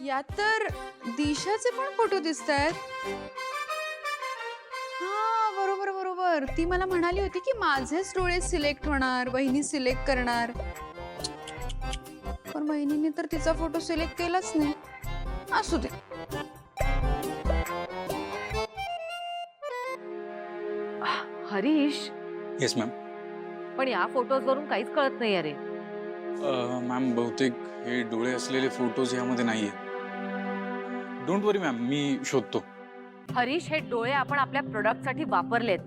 यात तर दिशाचे पण फोटो दिसतायत. हा बरोबर बरोबर, ती मला म्हणाली होती की माझेच डोळे सिलेक्ट होणार, वहिनी सिलेक्ट करणार. पण वहिनीने तर तिचा फोटो सिलेक्ट केलाच नाही. असू दे. Harish, yes ma'am. पण या फोटोज वरून काहीच कळत नाही अरे. मॅम बहुतेक हे डोळे असलेले फोटोज यामध्ये नाहीये. डोंट वरी मॅम, मी शोधतो. हरीश, हे डोळे आपण आपल्या प्रोडक्ट साठी वापरलेत.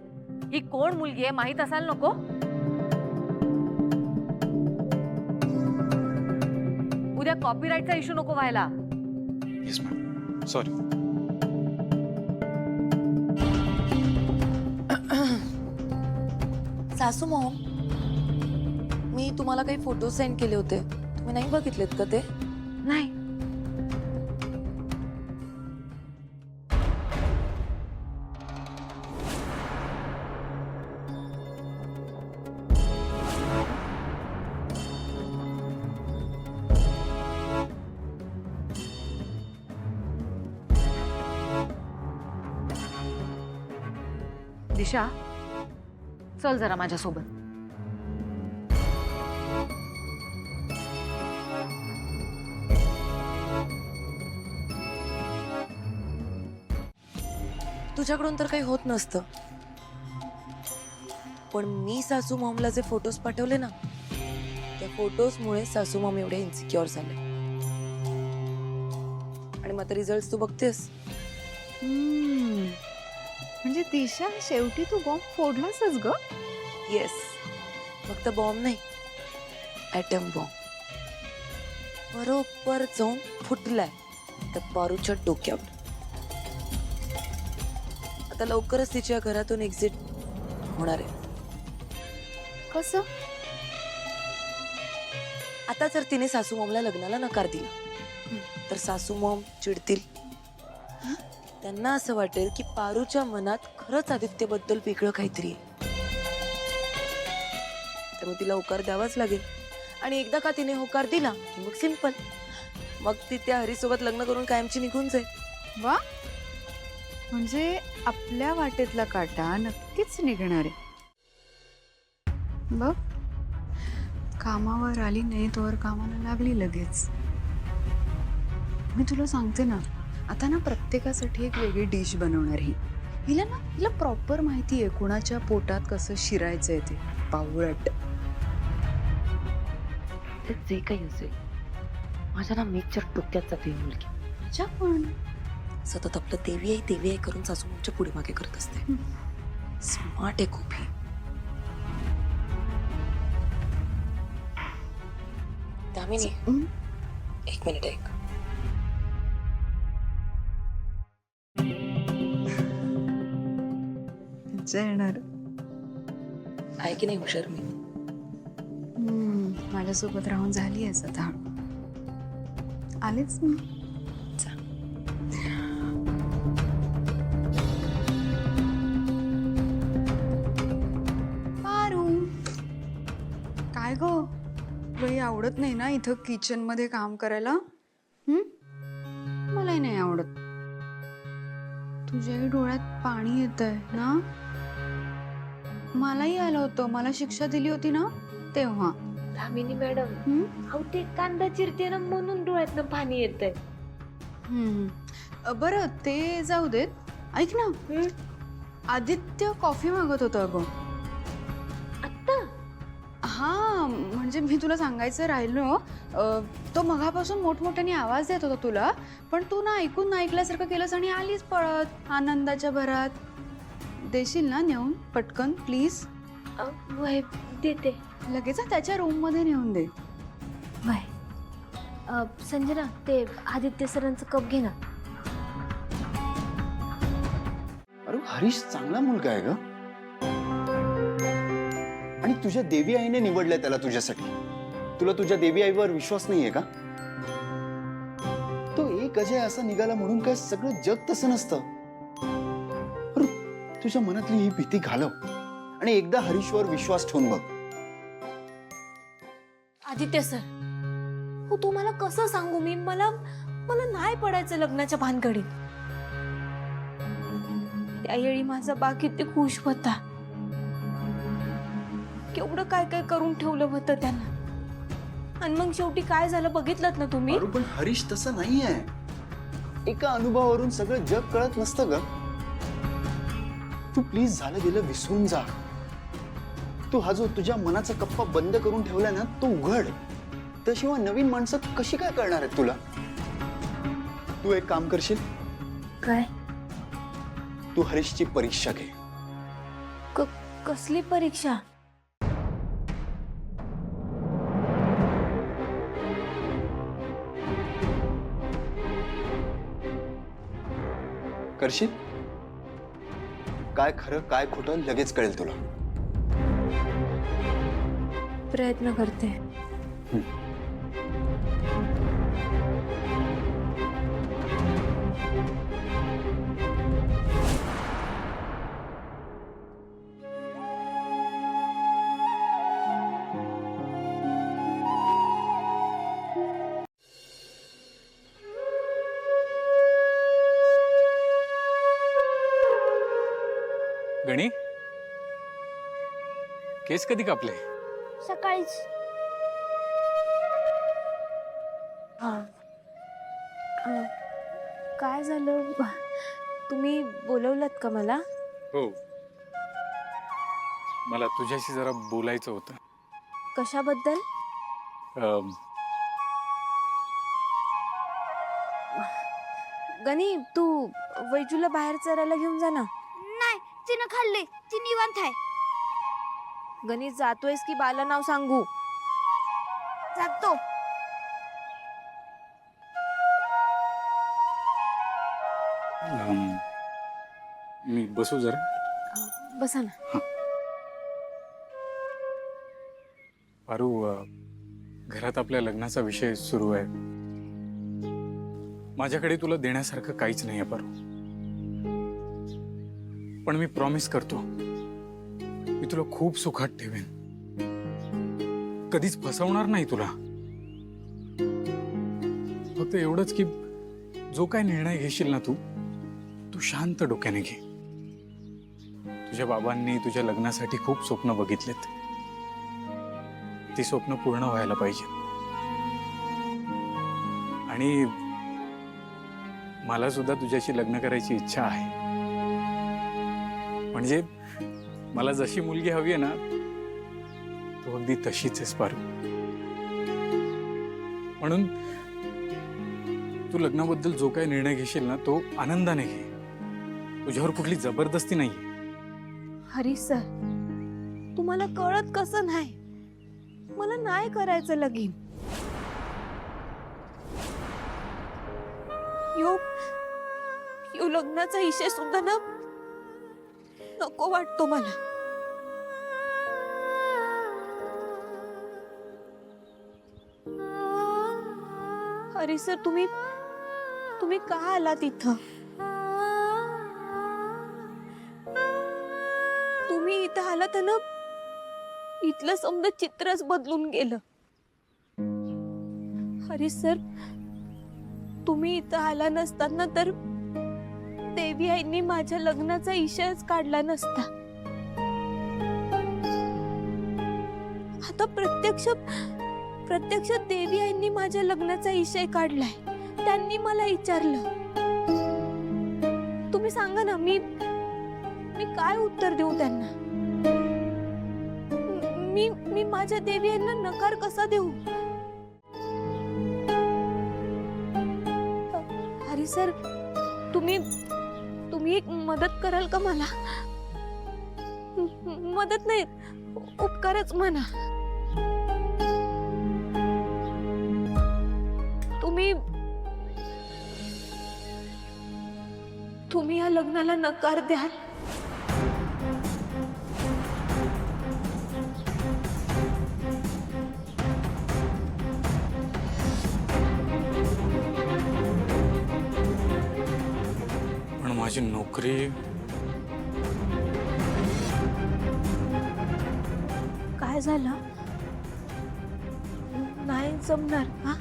ही कोण मुलगी आहे माहित असायला नको. उद्या कॉपीराईटचा इश्यू नको व्हायला. Yes ma'am, sorry. सासू मॉम, मी तुम्हाला काही फोटो सेंड केले होते, तुम्ही नाही बघितलेत का ते? नाही. दिशा, चल जरा माझ्यासोबत. तुझ्याकडून तर काही होत नसतं, पण मी सासू मॉमला जे फोटोज पाठवले ना, त्या फोटोजमुळे सासू मॉम एवढे इन्सिक्युअर झाले. आणि मग रिझल्ट तू बघतेस. म्हणजे दिशा, शेवटी तू बॉम्ब फोडलासच ग. येस, फक्त बॉम्ब नाही, ॲटम बॉम्ब. बरोबर जाऊन फुटलाय त्या पारूच्या डोक्यावर. आता लवकरच तिच्या घरातून एक्झिट होणार आहे. कसं? आता जर तिने सासू मॉमला लग्नाला नकार दिला तर सासू मॉम चिडतील. त्यांना असं वाटेल की पारूच्या मनात खरंच आदित्यबद्दल वेगळं काहीतरी आहे. त्यामुळे तिला होकार द्यावाच लागेल. आणि एकदा का तिने होकार दिला की मग सिंपल, मग ती त्या हरीसोबत लग्न करून कायमची निघून जाईल. वा, म्हणजे आपल्या वाटेतला काटा नक्कीच निघणार आहे. बघ, कामावर आली नाही तोवर कामाला लागली लगेच. मी तुला सांगते ना, आता ना प्रत्येकासाठी एक वेगळी डिश बनवणार ही. हिला प्रॉपर माहिती आहे कोणाच्या पोटात कसं शिरायचंय ते. पावरट. ते जे काही असेल, माझ्या ना मेच्या डोक्यात जाते मुलगी. माझ्या पण सतत आपलं देवी आहे करून सासू मॉमच्या पुढे मागे करत असते. स्मार्ट आहे खूप ही. दामिनी, एक मिनिट ऐक. येणार. आहे की नाही हुशार मी? माझ्यासोबत राहून झाली आहेस आता. आलेच मी. पारू, काय गो, तुलाही आवडत नाही ना इथं किचन मध्ये काम करायला? मलाही नाही आवडत. तुझ्याही डोळ्यात पाणी येतंय ना? मलाही आलं होतं, मला शिक्षा दिली होती ना तेव्हा. दामिनी मॅडम, अहो ते कांदा चिरते ना म्हणून डोळ्यातनं पाणी येतंय. बरं ते जाऊ देत. ऐक ना, आदित्य कॉफी मागत होता अगं. आत्ता? हा, म्हणजे मी तुला सांगायचं राहिलो. तो मगापासून मोठमोठ्याने आवाज देत होता तुला, पण तू ना ऐकून ना ऐकल्यासारखं केलंस आणि आलीच पळत आनंदाच्या भरात. देशील ना नेऊन पटकन प्लीज? वय देते लगेच त्याच्या रूम मध्ये नेऊन दे. वय. संजना, ते आदित्य सरांचं कप घे ना. अरे हरीश चांगला मुलगा आहे ग, आणि तुझ्या देवी आईने निवडलंय त्याला तुझ्यासाठी. तुला तुझ्या देवी आईवर विश्वास नाहीये का? तो एक अजय असा निघाला म्हणून काय सगळं जग तसं नसतं. अरे तुझ्या मनातली ही भीती घालव आणि एकदा हरीशवर विश्वास ठेवून बघ. आदित्य सर, हो तुम्हाला कसं सांगू मी, मला मला नाही पडायचं लग्नाच्या भानगडीत. त्यावेळी माझा बा किती खुश होता. केवढं काय काय करून ठेवलं होतं त्यानं. आणि मग शेवटी काय झालं बघितलं ना तुम्ही. पारू, पण हरीश तसं नाहीये. एका अनुभवावरून सगळं जग कळत नसतं ग. तू प्लीज झालं गेलं विसरून जा. तू हा जो तुझ्या मनाचा कप्पा बंद करून ठेवलाय ना तो उघड. त्याशिवाय नवीन माणसं कशी काय करणार आहेत तुला. तू एक काम करशील. काय? तू हरीशची परीक्षा घे. कसली परीक्षा? करशील. काय खरं काय खोटं लगेच कळेल तुला. प्रयत्न करते. गणी, केस कधी कापले? सकाळीच. काय झालं? तुम्ही बोलवलत का मला? हो, मला तुझ्याशी जरा बोलायचं होतं. कशाबद्दल? गणी, तू वैजूला बाहेर चरायला घेऊन जा ना. नाही, तिनं खाल्ले, ती निवांत आहे. गणी, जातोयस की बाला नाव सांगू? जातो. मी बसू जरा. बसा ना. पारू, घरात आपल्या लग्नाचा विषय सुरू आहे. माझ्याकडे तुला देण्यासारखं काहीच नाही आहे पारू. पण मी प्रॉमिस करतो, मी तुला खूप सुखात ठेवेन. कधीच फसवणार नाही तुला. फक्त एवढंच की जो काय निर्णय घेशील ना तू शांत डोक्याने घे. तुझ्या बाबांनी तुझ्या लग्नासाठी खूप स्वप्न बघितलेत. ती स्वप्न पूर्ण व्हायला पाहिजे. आणि मला सुद्धा तुझ्याशी लग्न करायची इच्छा आहे. म्हणजे मला जशी मुलगी हवी आहे ना, तो अगदी तशीच आहेस पारू. म्हणून तू लग्नाबद्दल जो काही निर्णय घेशील ना तो आनंदाने घे. तुझ्यावर कुठली जबरदस्ती नाहीये. हरीश सर, तुम्हाला कळत कसं नाही? मला नाही करायचं लगीन. यो लग्नाचा विषय सुद्धा ना नको वाटतो मला. हरीश सर, तुम्ही का आलात इथं? तुम्ही इथं आलात ना, इथलं समजा चित्रच बदलून गेलं. हरीश सर, तुम्ही इथं आला नसताना तर देवी आईंनी माझ्या लग्नाचा इशाच काढला नसता. आता प्रत्यक्ष देवी आईंनी माझ्या लग्नाचा इशय काढलाय. त्यांनी मला विचारलं, तुम्ही सांगा ना, मी काय उत्तर देऊ त्यांना? मी माझ्या देवी आईंना नकार कसा देऊ? हरी सर, तुम्ही एक मदत कराल का मला? मदत नाही, उपकारच म्हणा. तुम्ही या लग्नाला नकार द्याल? पण माझी नोकरी. काय झालं? नाही जमणार? हा,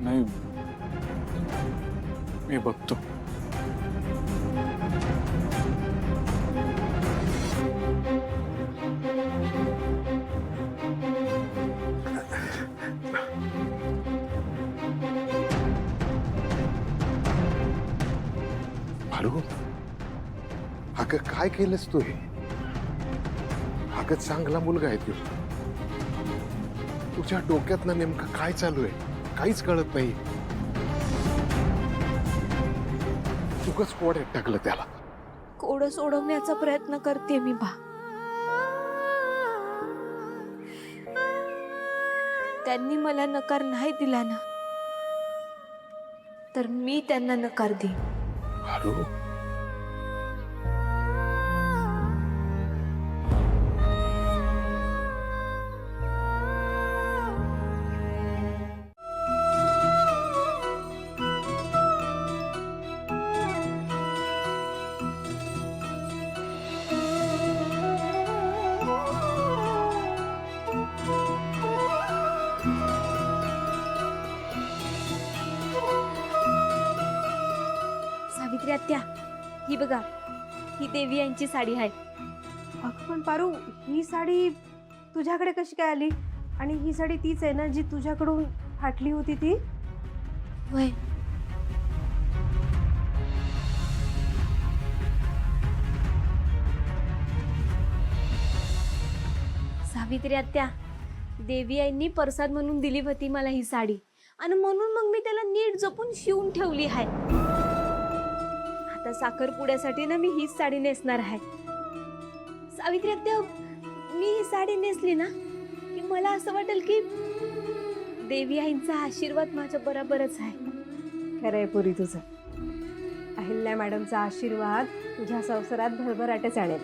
नाही, मी बघतो. भालू, अगं काय केलंस तू हे? अगं चांगला मुलगा आहे तू. तुझ्या डोक्यात ना नेमकं काय चालू आहे काहीच कळत नाही. तुगच पोड्यात टाकलं त्याला. कोडं सोडवण्याचा प्रयत्न करते मी बा. त्यांनी मला नकार नाही दिला ना, तर मी त्यांना नकार देईन. भालू, सावित्री आत्या, ही बघा, ही देवी यांची साडी आहे. अगं पण पारू, ही साडी तुझ्याकडे कशी काय आली? आणि ही साडी तीच आहे ना जी तुझ्याकडून फाटली होती ती? वय सावित्री आत्या, देवी आईंनी प्रसाद म्हणून दिली होती मला ही साडी, आणि म्हणून मग मी त्याला नीट जपून शिवून ठेवली आहे. आता साखरपुड्यासाठी ना मी हीच साडी नेसणार आहे. सावित्री आत्या, मी ही साडी नेसली ना की मला असं वाटेल की देवी आईंचा आशीर्वाद माझ्या बरोबरच आहे. खरंय पुरी तुझं. अहिल्या मॅडमचा आशीर्वाद तुझ्या संसारात भरभराटच आणेल.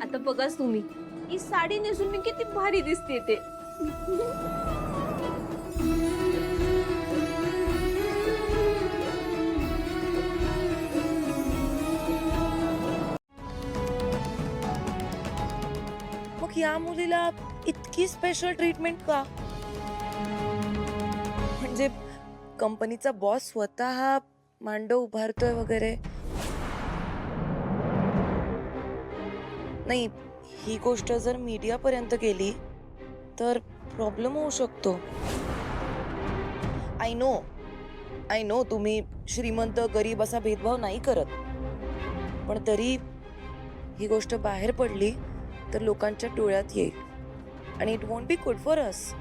आता बघाच तुम्ही, ही साडी नेसून मी किती भारी दिसते ते. मग या मुलीला इतकी स्पेशल ट्रीटमेंट का? म्हणजे कंपनीचा बॉस स्वतः मांडव उभारतोय वगैरे? नाही, ही गोष्ट जर मीडिया पर्यंत गेली तर प्रॉब्लेम होऊ शकतो. आय नो तुम्ही श्रीमंत गरीब असा भेदभाव नाही करत, पण तरी ही गोष्ट बाहेर पडली तर लोकांच्या डोळ्यात येईल आणि it won't be good for us.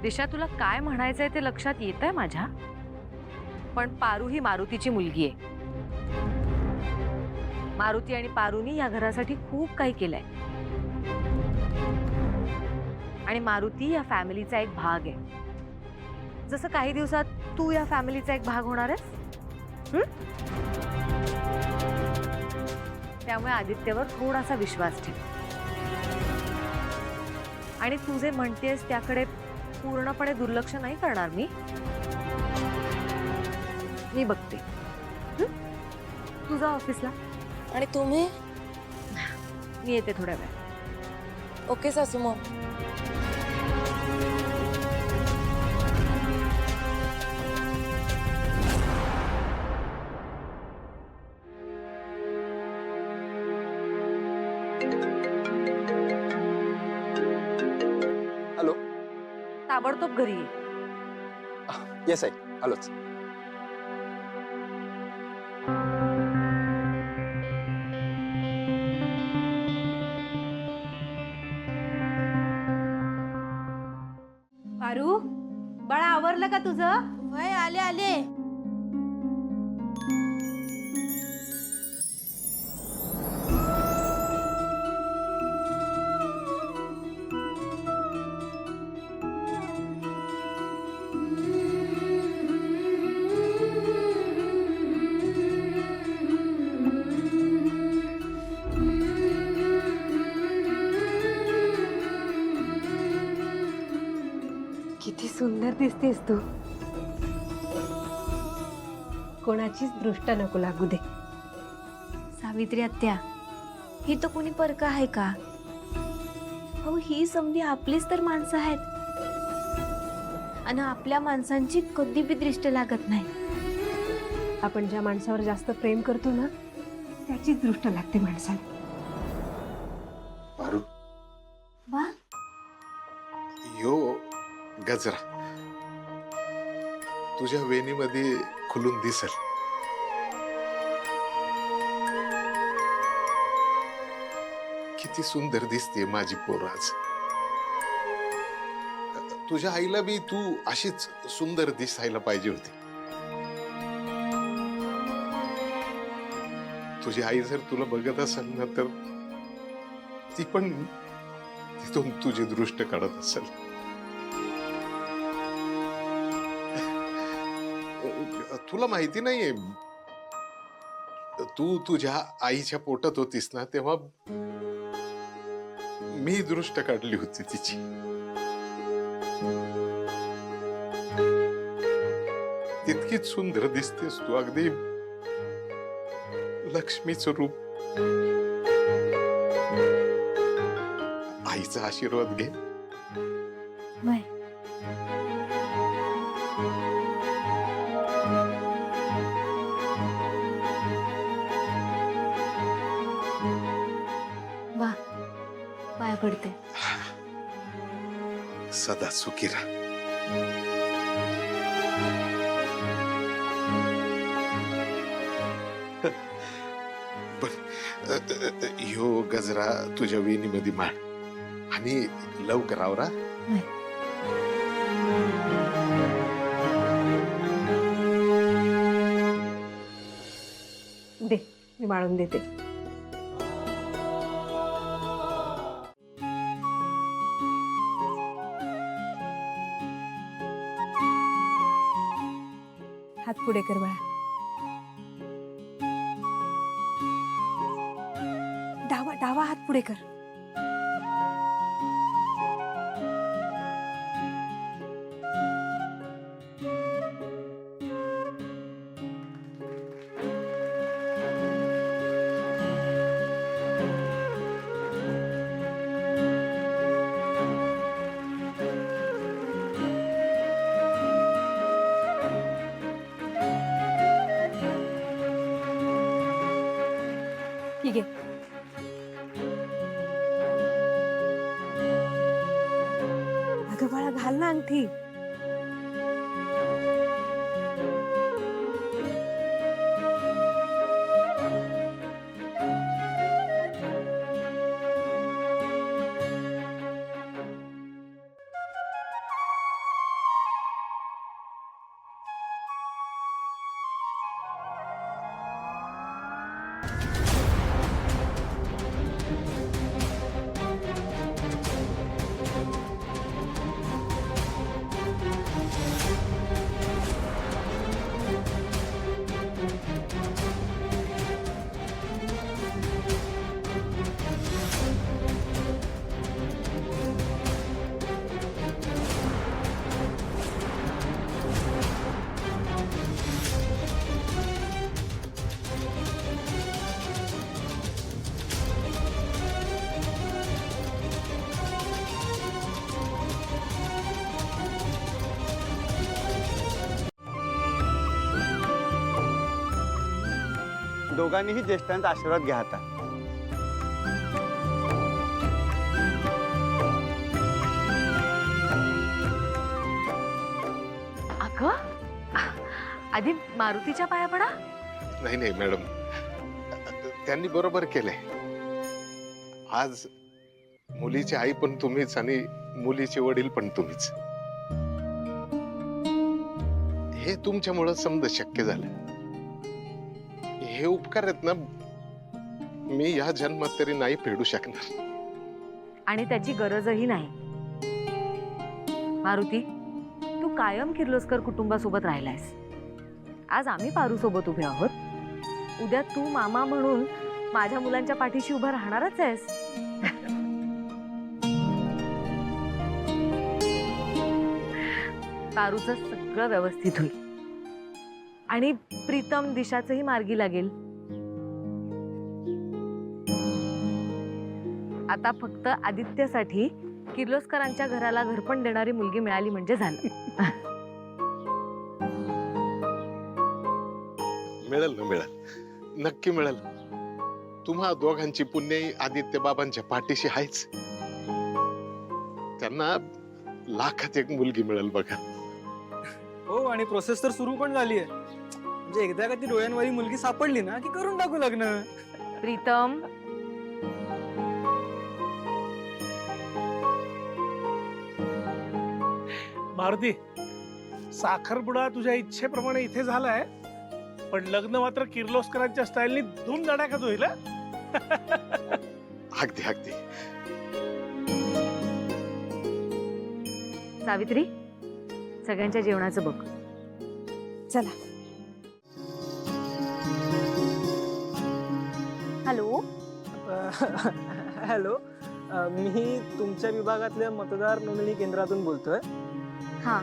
Disha, तुला काय म्हणायचंय ते लक्षात येत आहे माझ्या, पण पारू ही मारुतीची मुलगी आहे. मारुती आणि पारूनी या घरासाठी खूप काही केलंय, आणि मारुती या फॅमिलीचा एक भाग आहे, जसं काही दिवसात तू या फॅमिलीचा एक भाग होणार आहेस. त्यामुळे आदित्यवर थोडासा विश्वास ठेव, आणि तू जे म्हणतेस त्याकडे पूर्णपणे दुर्लक्ष नाही करणार मी बघते. तुझा ऑफिसला, आणि तुम्ही? मी येते थोड्या वेळ. ओके सासू मॉम. हॅलो. ताबडतोब घरी ये. येस आई, आलोच. पारू, बाळा आवरलं का तुझं? वय आले आले. किती सुंदर दिसतेस तू. कोणाचीच दृष्ट नको लागू दे. सावित्री आत्या, ही तर कोणी परक आहे का? अहो, ही समधी आपलीच तर माणसं आहेत. आणि आपल्या माणसांची कधी बी दृष्ट लागत नाही. आपण ज्या माणसावर जास्त प्रेम करतो ना त्याचीच दृष्ट लागते माणसाला. पारू वा, यो गजरा तुझ्या वेणीमध्ये खुलून दिसल. किती सुंदर दिसते माझी पोर आज. तुझ्या आईला बी तू अशीच सुंदर दिसायला पाहिजे होती. तुझी आई जर तुला बघत असेल ना तर ती पण तिथून तुझी दृष्ट काढत असेल. तुला माहिती नाहीये, तू तुझ्या आईच्या पोटात होतीस ना तेव्हा मी दृष्ट काढली होती तिची. तितकीच सुंदर दिसतेस तू, अगदी लक्ष्मीचं रूप. आईचा आशीर्वाद घे. बाय. वा, पाया पडते. सदा सुखी राहा. ह्यो गजरा तुझ्या वेणीमध्ये माळ आणि लवकर आवरा. दे, मी माळून देते. हात पुढे कर बाळा. डावा डावा हात पुढे कर. ठीक आहे. अगं बाळा घाल ना अंगठी. दोघांनीही ज्येष्ठांचा आशीर्वाद घ्या आता. अगं, आधी मारुतीच्या पाया पडा. नाही नाही मॅडम, त्यांनी बरोबर केलंय. आज मुलीची आई पण तुम्हीच आणि मुलीचे वडील पण तुम्हीच. हे तुमच्यामुळं समजा शक्य झालं. हे उपकार आहेत ना, मी या जन्मात तरी नाही फेडू शकणार. आणि त्याची गरजही नाही. मारुती, तू कायम किर्लोस्कर कुटुंबासोबत राहिलायस. आज आम्ही पारू सोबत उभे आहोत. उद्या तू मामा म्हणून माझ्या मुलांच्या पाठीशी उभा राहणारच आहेस. पारूचं सगळं व्यवस्थित होईल आणि प्रीतम दिशाचंही मार्गी लागेल. आता फक्त आदित्यसाठी किर्लोस्करांच्या घराला घरपण देणारी मुलगी मिळाली म्हणजे झालं. मिळेल ना, मिळेल, नक्की मिळेल. तुम्हा दोघांची पुण्याई आदित्य बाबांच्या पाठीशी आहेच. त्यांना लाखात एक मुलगी मिळेल बघा. हो, आणि प्रोसेस तर सुरू पण झाली आहे. म्हणजे एकदा का ती डोळ्यांवाली मुलगी सापडली ना की करून टाकू लग्न. प्रीतम, मारुती, साखरपुडा तुझ्या इच्छेप्रमाणे इथे झालाय, पण लग्न मात्र किर्लोस्करांच्या स्टाईलनी धूमधडाक्यात होईल हं? अगदी अगदी. सावित्री, सगळ्यांच्या जेवणाचं बघ. चला. हॅलो, हॅलो, मी तुमच्या विभागातल्या मतदार नोंदणी केंद्रातून बोलतोय. हा.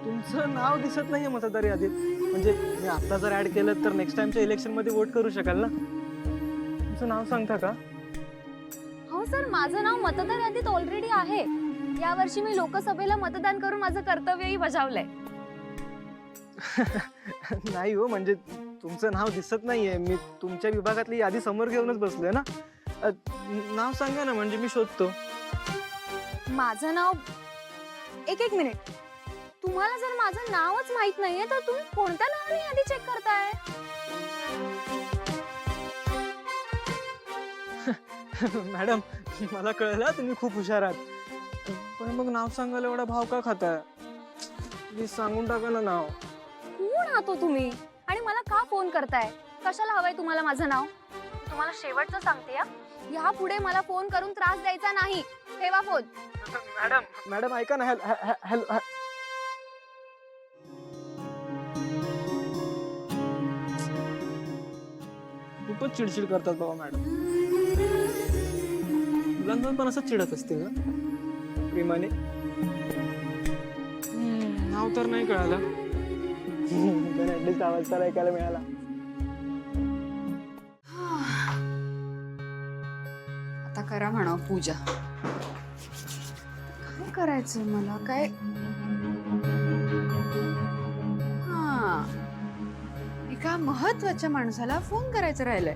तुमचं नाव दिसत नाहीये मतदार यादीत. म्हणजे मी आता जर ऍड केलं तर नेक्स्ट टाइमच्या इलेक्शन मध्ये वोट करू शकाल ना. तुमचं नाव सांगता का? हो सर, माझं नाव मतदार यादीत ऑलरेडी आहे. यावर्षी मी लोकसभेला मतदान करून माझं कर्तव्यही बजावलंय. नाही हो, म्हणजे तुमचं नाव दिसत नाहीये. मी तुमच्या विभागातली यादी समोर घेऊनच बसलोय ना. नाव सांगा ना, म्हणजे मी शोधतो. माझं नाव, एक मिनिट. तुम्हाला जर माझं नावच माहित नाहीये तर तुम्ही कोणत्या नावाने यादी चेक करताय? मॅडम, मला कळलं तुम्ही खूप हुशार आहात, पण मग नाव सांगायला एवढा भाव का खाताय? प्लीज सांगून टाका ना नाव. कोण आहात तुम्ही आणि मला का फोन करताय? कशाला हवंय तुम्हाला माझं नाव? तुम्हाला शेवटचं सांगते, या पुढे मला फोन करून त्रास द्यायचा नाही. ठेवा फोन. मॅडम ऐका ना. हॅलो. खूपच चिडचिड करतात बाबा मॅडम. मुलांवर पण असंच चिडत असते का प्रेमाने? नाव तर नाही कळालं. ऍटलीस्ट आवाज तर ऐकायला मिळाला. आता करा म्हणा पूजा. काय करायचं मला? काय एका महत्वाच्या माणसाला फोन करायचं राहिलंय.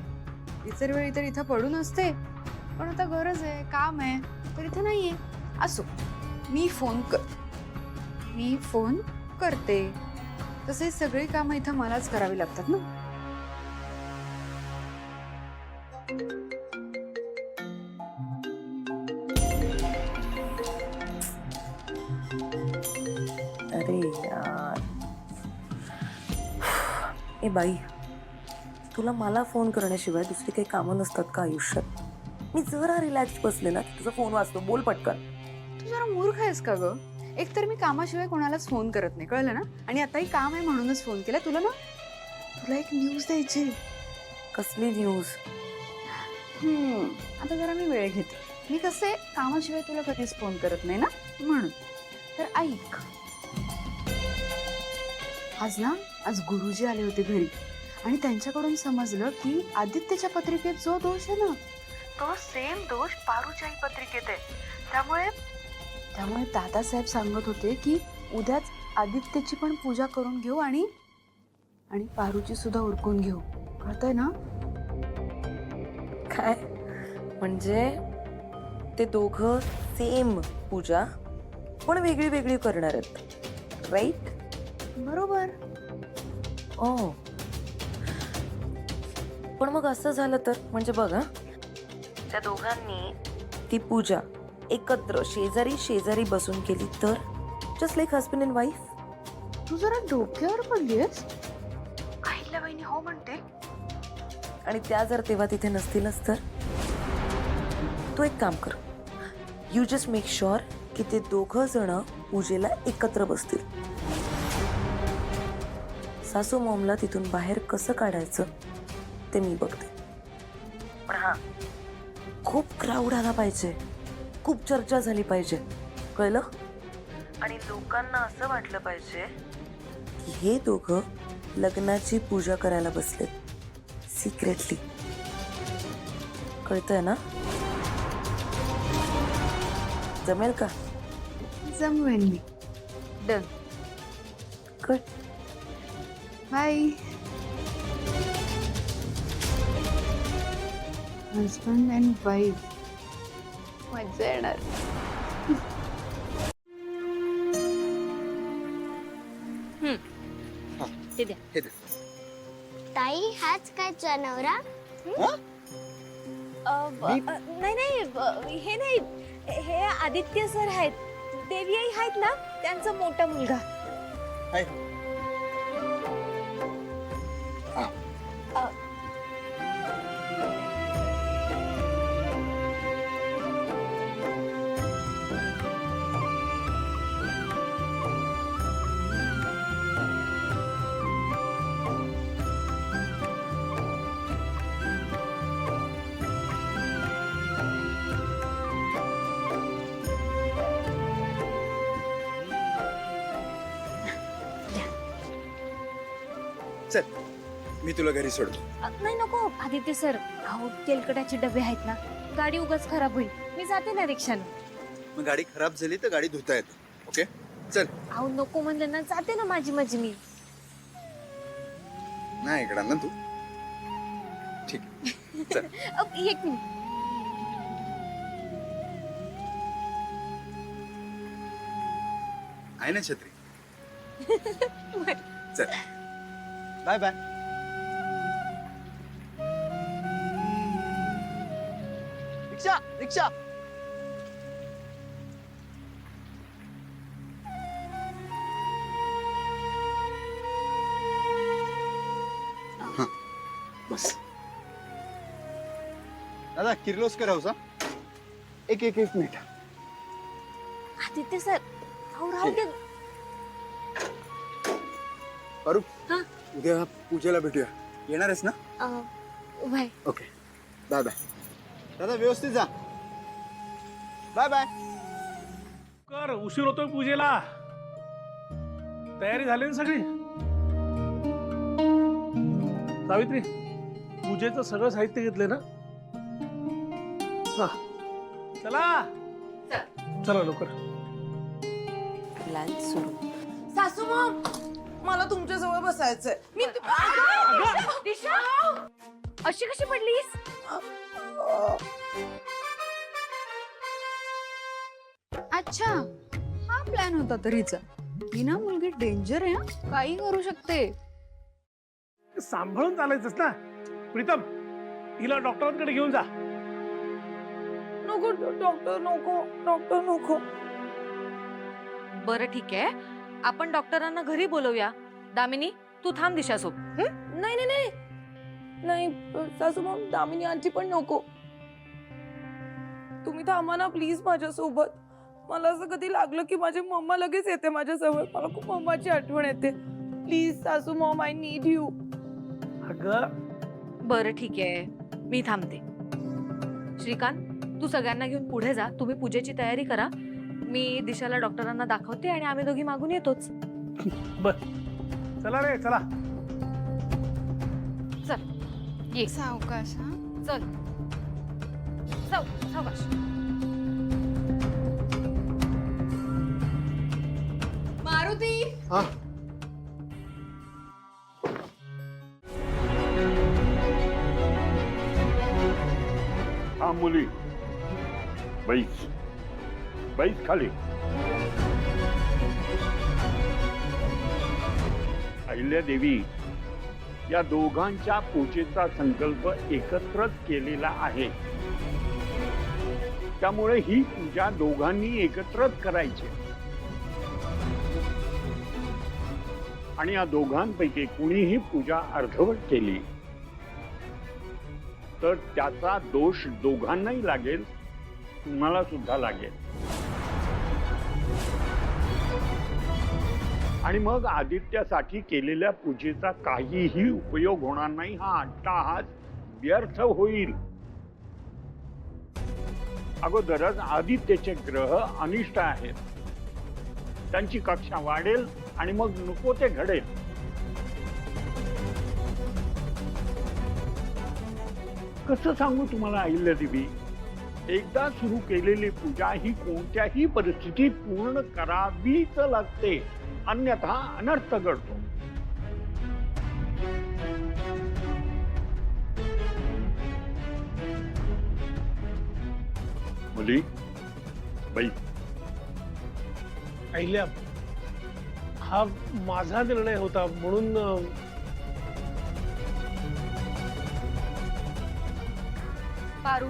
इतर वेळी तर इथं पडून असते, पण आता गरज आहे, काम आहे, तर इथं नाहीये. असो, मी फोन करते. तसे सगळी कामं इथं मलाच करावी लागतात ना. अरे यार, ए बाई, तुला मला फोन करण्याशिवाय दुसरी काही कामं नसतात का आयुष्यात? मी जरा रिलॅक्स बसले ना की तुझा फोन वाजतो. बोल पटकन. तू जरा मूर्ख आहेस का ग? एकतर मी कामाशिवाय कोणालाच फोन करत नाही, कळलं ना? आणि आताही काम आहे म्हणूनच फोन केला. तुला एक न्यूज द्यायची. कसली न्यूज? आता जरा मी वेळ घेते. मी कसे कामाशिवाय तुला कधीच फोन करत नाही ना, म्हणून. तर ऐक. आज गुरुजी आले होते घरी आणि त्यांच्याकडून समजलं की आदित्यच्या पत्रिकेत जो दोष आहे ना, तो सेम दोष पारूच्याही पत्रिकेत आहे. त्यामुळे दादासाहेब सांगत होते की उद्याच आदित्यची पण पूजा करून घेऊ आणि पारूची सुद्धा उरकून घेऊ. कळतंय ना? काय म्हणजे ते दोघं सेम पूजा पण वेगळी वेगळी करणार आहेत, राईट? बरोबर. ओ, पण मग असं झालं तर म्हणजे बघा, त्या दोघांनी ती पूजा एकत्र शेजारी बसून केली तर just like husband and wife. तू जरा डोक्यावर पडलीस. आईला बहिणी हो म्हणते. आणि त्या जर तेव्हा तिथे नसतीलच तर तू एक काम कर, यू जस्ट मेक शुअर की ते दोघं जण पूजेला एकत्र बसतील. सासू मॉमला तिथून बाहेर कसं काढायचं ते मी बघते. पण हा, खूप क्राऊड आला पाहिजे, खूप चर्चा झाली पाहिजे, कळलं? आणि लोकांना असं वाटलं पाहिजे की हे दोघं लग्नाची पूजा करायला बसलेत सिक्रेटली. कळतंय ना? जमेल का? जमवेन मी. डन. कळ. बाय. हजबंड अँड वाईफ, मजा येणार. ते द्या. ताई हाच काय नवरा? नाही नाही हे नाही, हे आदित्य सर आहेत, देवी आई आहेत ना, त्यांचा मोठा मुलगा. चल मी तुला घरी सोडतो. नाही नको आदित्य सर, अहो तेलकटाचे डबे आहेत ना, गाडी उगाच खराब होईल. मी जाते ना रिक्षानं. मग गाडी खराब झाली तर गाडी धुता येते. ओके चल. अहो नको म्हणलं ना, जाते ना माझी माझी मी. नाही ऐकणार ना तू. ठीक आहे चल. एक मिनिट. आहे ना छत्री. चल बाय बाय. रिक्षा रिक्षा. बस. दादा किर्लोस्कर हाऊस. एक एक एक मिनिट. आदित्य सर, अहो राहू दे. पारू हा? उद्या पूजेला भेटूया. येणार आहेस ना? बाय. Okay bye bye. दादा व्यवस्थित जा. Bye bye. कर, उशीर होतोय पूजेला. तयारी झाली ना सगळी? सावित्री, पूजेचं सगळं साहित्य घेतलंय ना? हा चला चला लवकर. लाल सुरू. सासू मॉम, मला तुमच्या जवळ बसायचंय. मी दिशा, अशी कशी पडलीस? अच्छा, हा प्लॅन होता तरीचा. ही ना मुलगी डेंजर आहे, हा काही करू शकते. सांभाळून चालायचंच ना. प्रीतम, हिला डॉक्टरांकडे घेऊन जा. नको डॉक्टर, नको डॉक्टर, नको. बरं ठीक आहे, आपण डॉक्टरांना घरी बोलवूया. दामिनी, तू थांब दिशासोबत. नाही नाही नाही नाही सासू मॉम, दामिनी आजी पण नको. तुम्ही थांबा ना प्लीज माझ्यासोबत. मला असं कधी लागलं की माझी मम्मा लगेच येते माझ्याजवळ. मला खूप मम्माची आठवण येते. प्लीज सासू मॉम, आय नीड यू. अगं बरं ठीक आहे, मी थांबते. श्रीकांत, तू सगळ्यांना घेऊन पुढे जा. तुम्ही पूजेची तयारी करा. मी दिशाला डॉक्टरांना दाखवते आणि आम्ही दोघी मागून येतोच. बर, चला रे चला. ये सावकाश. हा चल. सावकाश. मारुती. हा हा मुली, बैस बैस खाली. अहिल्या देवी, या दोघांच्या पूजेचा संकल्प एकत्रच केलेला आहे. त्यामुळे ही पूजा दोघांनी एकत्रच करायची. आणि या दोघांपैकी कुणीही पूजा अर्धवट केली तर त्याचा दोष दोघांनाही लागेल, तुम्हाला सुद्धा लागेल. आणि मग आदित्यासाठी केलेल्या पूजेचा काहीही उपयोग होणार नाही. हा अट्टाहास व्यर्थ होईल. अगोदरच आदित्यचे ग्रह अनिष्ट आहेत. त्यांची कक्षा वाढेल आणि मग नको ते घडेल. कसं सांगू तुम्हाला अहिल्यादेवी, एकदा सुरू केलेली पूजा ही कोणत्याही परिस्थितीत पूर्ण करावीच लागते, अन्यथा अनर्थ घडतो. मुली बाई, अहिल्या, हा माझा निर्णय होता म्हणून पारू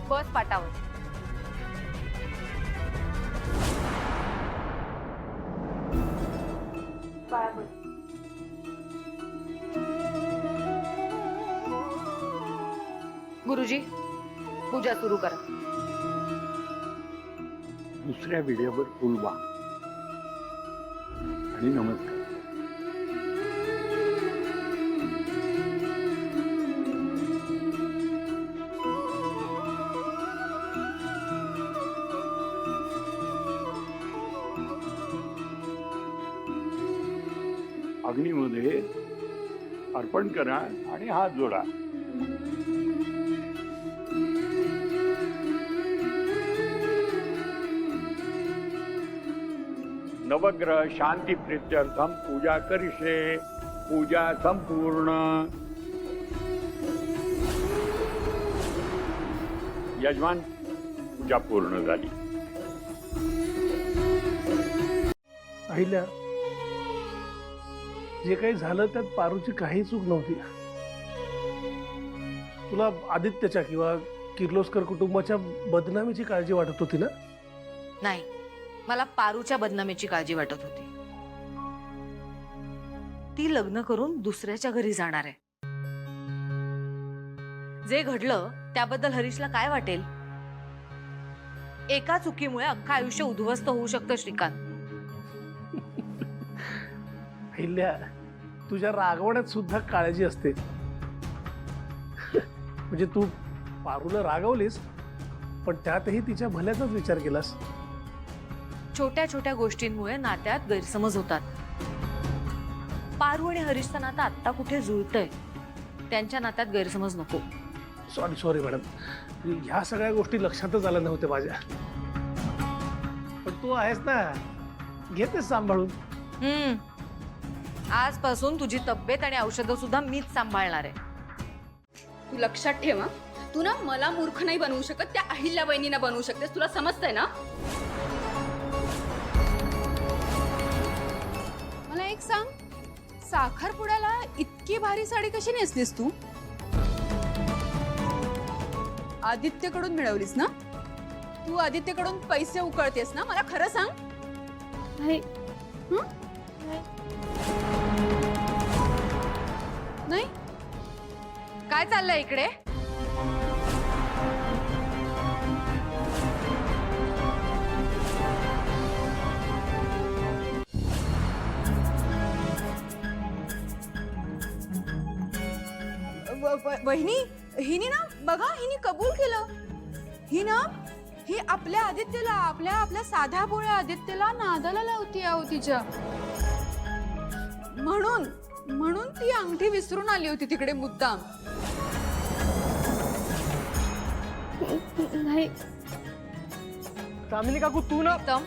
बस पाटावर. गुरुजी पूजा सुरू करा. दुसऱ्या विड्यावर फुल वा आणि नमस्कार. अग्नीमध्ये अर्पण करा आणि हात जोडा. नवग्रह शांती प्रीत्यर्थम पूजा करिष्ये. पूजा संपूर्ण. यजमान, पूजा पूर्ण झाली. अहिल्या, जे काही झालं त्यात पारूची काही चूक नव्हती. तुला आदित्यच्या किंवा किर्लोस्कर कुटुंबाच्या बदनामीची काळजी वाटत होती ना? नाही, मला पारूच्या बदनामीची काळजी वाटत होती. ती लग्न करून दुसऱ्याच्या घरी जाणार आहे. जे घडलं त्याबद्दल हरीशला काय वाटेल? एका चुकीमुळे अख्खं आयुष्य उद्ध्वस्त होऊ शकतं श्रीकांत. अहिल्या, तुझ्या रागवण्यात सुद्धा काळजी असते. म्हणजे तू पारूला रागवलीस, पण त्यातही तिच्या भल्याचाच विचार केलास. छोट्या छोट्या गोष्टींमुळे नात्यात गैरसमज होतात. पारू आणि हरीशचं नातं आत्ता कुठे जुळतंय. त्यांच्या नात्यात गैरसमज नको. सॉरी मॅडम, ह्या सगळ्या गोष्टी लक्षातच आल्या नव्हत्या माझ्या. पण तू आहेस ना, घेतेस सांभाळून. आजपासून तुझी तब्येत आणि औषधं सुद्धा मीच सांभाळणार आहे. तू लक्षात ठेव हं. तू ना मला मूर्ख नाही बनवू शकत, त्या अहिल्या बहिणीना बनवू शकतेस. तुला समजतंय ना? मला एक सांग, साखरपुड्याला इतकी भारी साडी कशी नेसलीस तू? आदित्यकडून मिळवलीस ना? तू आदित्यकडून पैसे उकळतेस ना? मला खरं सांग. नाही. नाही? काय चाललंय इकडे? वहिनी, हिने ना बघा, हिने कबूल केलं. ही आपल्या आदित्यला, आपल्या साध्या भोळ्या आदित्यला नादाला लावती आहो तिच्या. म्हणून ती अंगठी विसरून आली होती तिकडे मुद्दाम. नाही. कामिनी काकू, तू ना. उत्तम,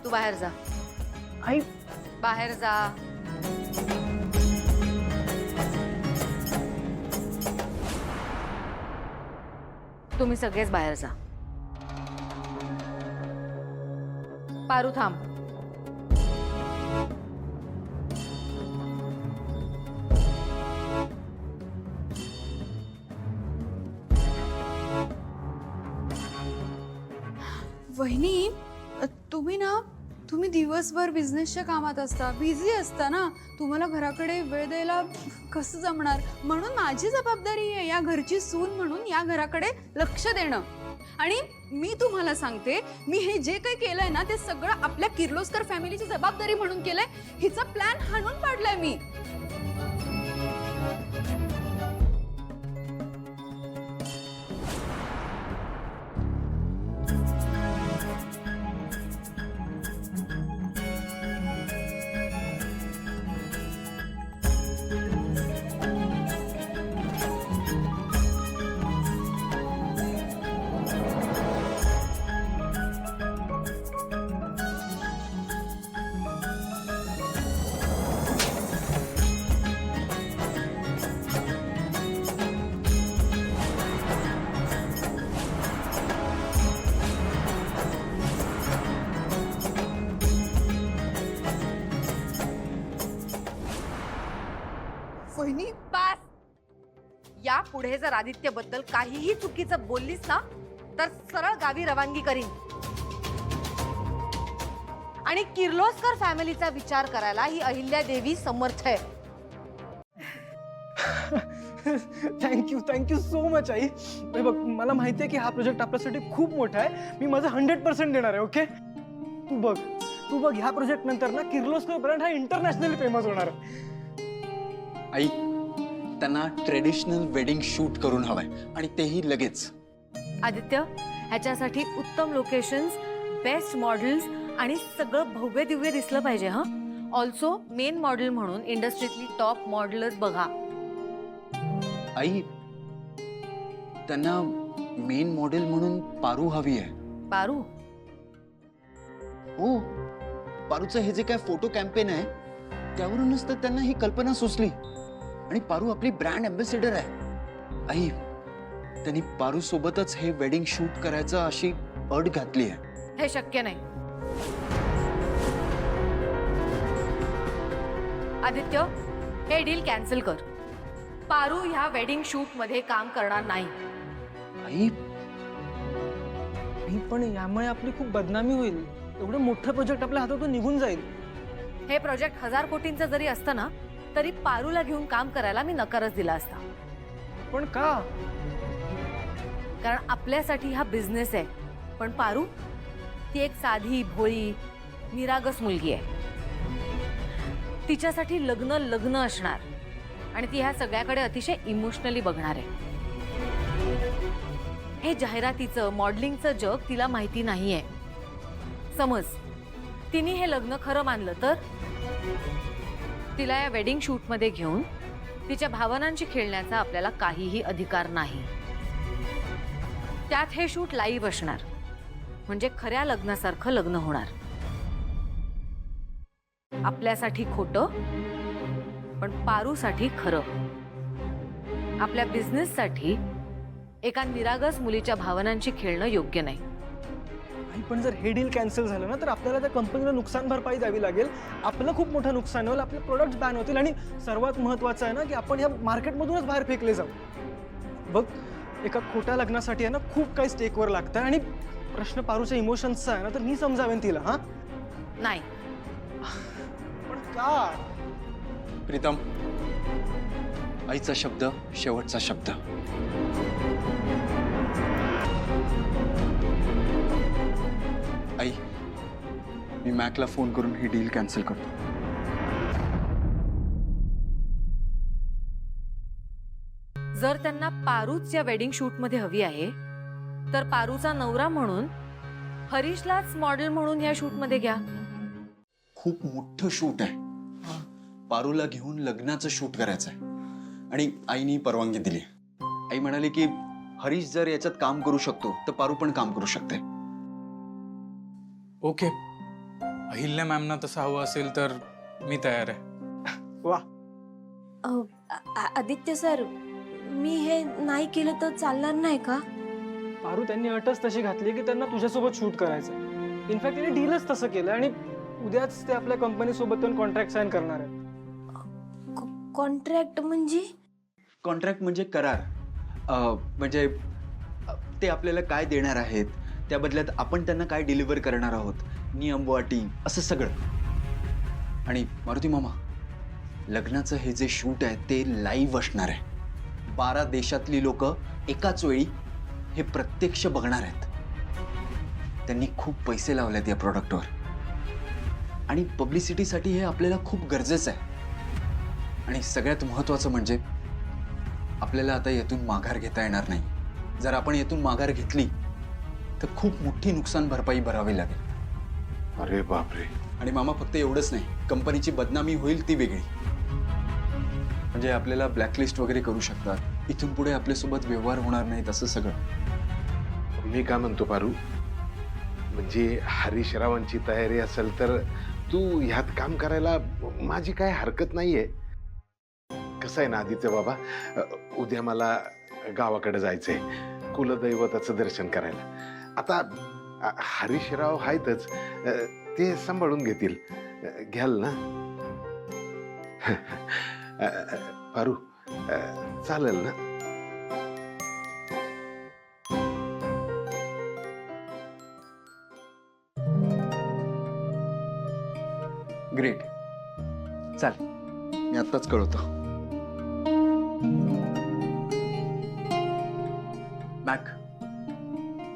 तू बाहेर जा. आई, बाहेर जा. तुम्ही सगळेच बाहेर जा. पारू थांब. वहिनी, तुम्ही दिवसभर बिझनेसच्या कामात असता, बिझी असता ना. तुम्हाला घराकडे वेळ द्यायला कसं जमणार? म्हणून माझी जबाबदारी आहे या घरची सून म्हणून या घराकडे लक्ष देणं. आणि मी तुम्हाला सांगते, मी हे जे काही केलंय ना, ते सगळं आपल्या किर्लोस्कर फॅमिलीची जबाबदारी म्हणून केलंय. हिचा प्लॅन हाणून पाडलाय मी. पुढे जर आदित्यबद्दल काहीही चुकीचं बोललीस ना तर सरळ गावी रवानगी करीन. आणि किर्लोस्कर फॅमिलीचा विचार करायला ही अहिल्या देवी समर्थ आहे. Thank you so much I. हे बघ, मला माहिती आहे की हा प्रोजेक्ट आपल्यासाठी खूप मोठा आहे. मी माझं 100% देणार आहे. ओके, तू बघ ह्या प्रोजेक्ट नंतर ना किर्लोस्कर ब्रँड हा इंटरनॅशनली फेमस होणार आहे. आई, त्यांना ट्रेडिशनल वेडिंग शूट करून हवंय आणि तेही लगेच. आदित्य, ह्याच्यासाठी उत्तम लोकेशन्स, बेस्ट मॉडेल्स आणि सगळं भव्य दिव्य दिसलं पाहिजे. हा ऑल्सो मेन मॉडेल म्हणून इंडस्ट्रीतली टॉप मॉडेलच बघा. आई, त्यांना मेन मॉडेल म्हणून पारू हवी आहे. पारू? हो, पारूचं हे जे काय फोटो कॅम्पेन आहे त्यावरूनच तर त्यांना ही कल्पना सुचली. आणि पारू आपली ब्रँड अँबॅसेडर आहे. आई, त्यांनी पारू सोबतच हे वेडिंग शूट करायचं अशी अट घातली आहे. हे शक्य नाही. आदित्य, हे डील कॅन्सल कर. पारू ह्या वेडिंग शूट मध्ये काम करणार नाही. आई, पण यामुळे आपली खूप बदनामी होईल. एवढं मोठं प्रोजेक्ट आपल्या हातातून निघून जाईल. हे प्रोजेक्ट 1000 कोटींचं जरी असतं ना तरी पारूला घेऊन काम करायला मी नकारच दिला असता. पण का? कारण आपल्यासाठी हा बिझनेस आहे. पण पारू ती एक साधी भोळी निरागस मुलगी आहे. तिच्यासाठी लग्न असणार आणि ती ह्या सगळ्याकडे अतिशय इमोशनली बघणार आहे. हे जाहिरातीचं मॉडेलिंगचं जग तिला माहिती नाहीये. समज तिने हे लग्न खरं मानलं तर तिला या वेडिंग शूट मध्ये घेऊन तिच्या भावनांशी खेळण्याचा आपल्याला काहीही अधिकार नाही. त्यात हे शूट लाईव्ह असणार म्हणजे खऱ्या लग्नासारखं लग्न होणार. आपल्यासाठी खोटं पण पारूसाठी खरं. आपल्या बिझनेससाठी एका निरागस मुलीच्या भावनांशी खेळणं योग्य नाही. पण जर हे डील कॅन्सल झालं ना तर आपल्याला त्या कंपनीला नुकसान भरपाई द्यावी लागेल. आपलं खूप मोठं नुकसान होईल. आपले प्रोडक्ट्स बॅन होतील आणि सर्वात महत्त्वाचं आहे ना की आपण ह्या मार्केटमधूनच बाहेर फेकले जाऊ. बघ, एका खोट्या लग्नासाठी आहे ना खूप काही स्टेकवर लागतं आणि प्रश्न पारूच्या इमोशन्सचा आहे ना तर मी समजावेन तिला. हा नाही. पण का? प्रीतम, आईचा शब्द शेवटचा शब्द. आई, मी मॅकला फोन करून ही डील कॅन्सल करतो. जर त्यांना पारूच या वेडिंग शूट मध्ये हवी आहे तर पारूचा नवरा म्हणून हरीशलाच मॉडेल म्हणून या शूट मध्ये घ्या. खूप मोठं शूट आहे. पारूला घेऊन लग्नाचं शूट करायचं आहे आणि आईने परवानगी दिली. आई म्हणाली की हरीश जर याच्यात काम करू शकतो तर पारू पण काम करू शकते. ओके, अहिल्या मॅमना तसं हवं असेल तर मी तयार आहे. वा. आदित्य सर, मी हे नाही केलं तर चालणार नाही का? पारू, त्यांनी अटच तशी घातली की त्यांना तुझ्यासोबत शूट करायचं. इनफॅक्ट त्यांनी डीलच तसं केलं आणि उद्याच ते आपल्या कंपनी सोबत कॉन्ट्रॅक्ट साईन करणार आहेत. कॉन्ट्रॅक्ट म्हणजे? कॉन्ट्रॅक्ट म्हणजे करार. म्हणजे ते आपल्याला काय देणार आहेत, त्या बदल्यात आपण त्यांना काय डिलिव्हर करणार आहोत, नियम वाटी असं सगळं. आणि मारुती मामा, लग्नाचं हे जे शूट आहे ते लाईव्ह असणार आहे. 12 देशातली लोक एकाच वेळी हे प्रत्यक्ष बघणार आहेत. त्यांनी खूप पैसे लावलेत या प्रोडक्टवर आणि पब्लिसिटीसाठी हे आपल्याला खूप गरजेचं आहे. आणि सगळ्यात महत्त्वाचं म्हणजे आपल्याला आता यातून माघार घेता येणार नाही. जर आपण यातून माघार घेतली तर खूप मोठी नुकसान भरपाई भरावी लागेल. अरे बापरे. आणि मामा, फक्त एवढंच नाही, कंपनीची बदनामी होईल ती वेगळी. म्हणजे आपल्याला ब्लॅकलिस्ट वगैरे करू शकतात. इथून पुढे आपल्यासोबत व्यवहार होणार नाहीत असं सगळं. मी काय म्हणतो पारू, म्हणजे हरीशरावांची तयारी असेल तर तू ह्यात काम करायला माझी काय हरकत नाहीये. कसं आहे ना आदित्य बाबा, उद्या मला गावाकडे जायचंय कुलदैवताचं दर्शन करायला. आता हरीशराव आहेतच, ते सांभाळून घेतील. घ्याल ना? पारू, चालेल ना? ग्रेट. चाल, मी आत्ताच कळवतो. Mac,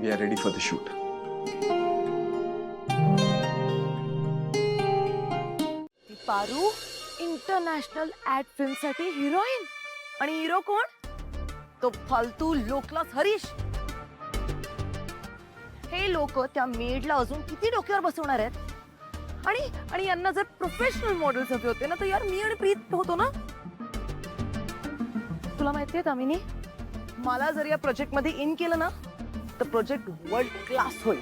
we are ready for the shoot. ती पारू इंटरनॅशनल ऍड फिल्म साठी हिरोईन. आणि हिरो कोण? तो फालतू लोकलास हरीश. हे लोक त्या मेडला अजून किती डोक्यावर बसवणार आहेत? आणि यांना जर प्रोफेशनल मॉडेल्स हवे होते ना, तर यार मी आणि प्रीत होतो ना. तुला माहितीये दामिनी, मला जर या प्रोजेक्ट मध्ये इन केलं ना, तर प्रोजेक्ट वर्ल्ड क्लास होईल.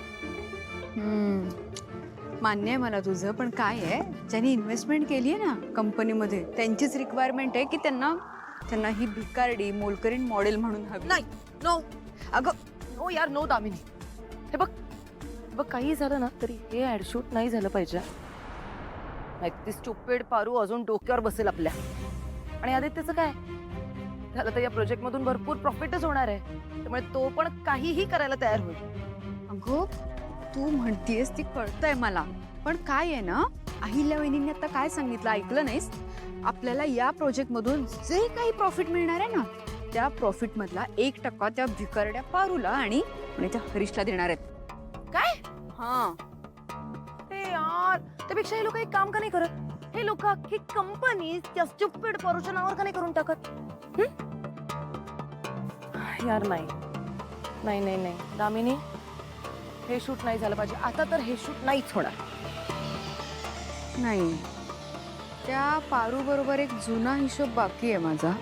मान्य आहे मला तुझं, पण काय आहे, ज्यांनी इन्व्हेस्टमेंट केली आहे ना कंपनीमध्ये, त्यांचीच रिक्वायरमेंट आहे की त्यांना ही भिकारडी मोलकरीण मॉडेल म्हणून हवी. नाही, नो. अगं नो यार, नो दामिनी. हे बघ काही झालं ना तरी हे ऍड शूट नाही झालं पाहिजे. ती स्टुपिड पारू अजून डोक्यावर बसेल आपल्या. आणि आदित्यचं काय झालं तर या प्रोजेक्ट मधून भरपूर प्रॉफिटच होणार आहे, त्यामुळे तो पण काहीही करायला तयार होईल. अगं तू म्हणतीयस ती कळतंय मला, पण काय आहे ना, अहिल्या वहिनींनी आता काय सांगितलं ऐकलं नाहीस? आपल्याला या प्रोजेक्ट मधून जे काही प्रॉफिट मिळणार आहे ना, त्या प्रॉफिट मधला 1% त्या भिकारड्या पारूला आणि त्या हरीशला देणार आहेत. काय? हा. हे यार, त्यापेक्षा हे लोक एक काम का नाही करत? हे लोक अख्खी कंपनी त्या स्टुपिड पारूच्या नावावर का नाही करून टाकत? यार नाही नाही नाही नाही दामिनी, हे शूट नाही झालं पाहिजे आता. तर हे शूट नाहीच होणार. नाही, त्या पारू बरोबर एक जुना हिशोब बाकी आहे माझा.